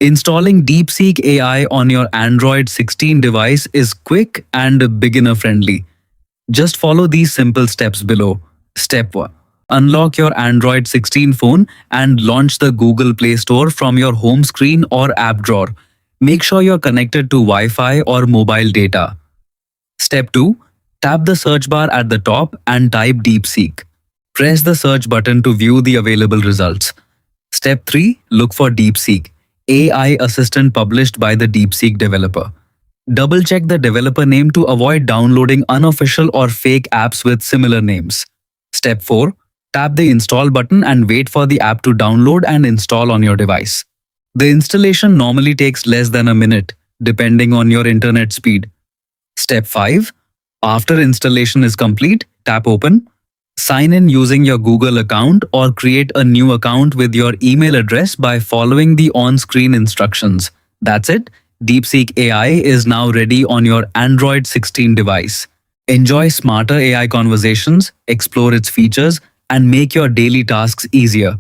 Installing DeepSeek AI on your Android 16 device is quick and beginner friendly. Just follow these simple steps below. Step 1. Unlock your Android 16 phone and launch the Google Play Store from your home screen or app drawer. Make sure you're connected to Wi-Fi or mobile data. Step 2. Tap the search bar at the top and type DeepSeek. Press the search button to view the available results. Step 3. Look for DeepSeek, AI assistant published by the DeepSeek developer. Double-check the developer name to avoid downloading unofficial or fake apps with similar names. Step 4. Tap the install button and wait for the app to download and install on your device. The installation normally takes less than a minute, depending on your internet speed. Step 5. After installation is complete, tap Open. Sign in using your Google account or create a new account with your email address by following the on-screen instructions. That's it. DeepSeek AI is now ready on your Android 16 device. Enjoy smarter AI conversations, explore its features, and make your daily tasks easier.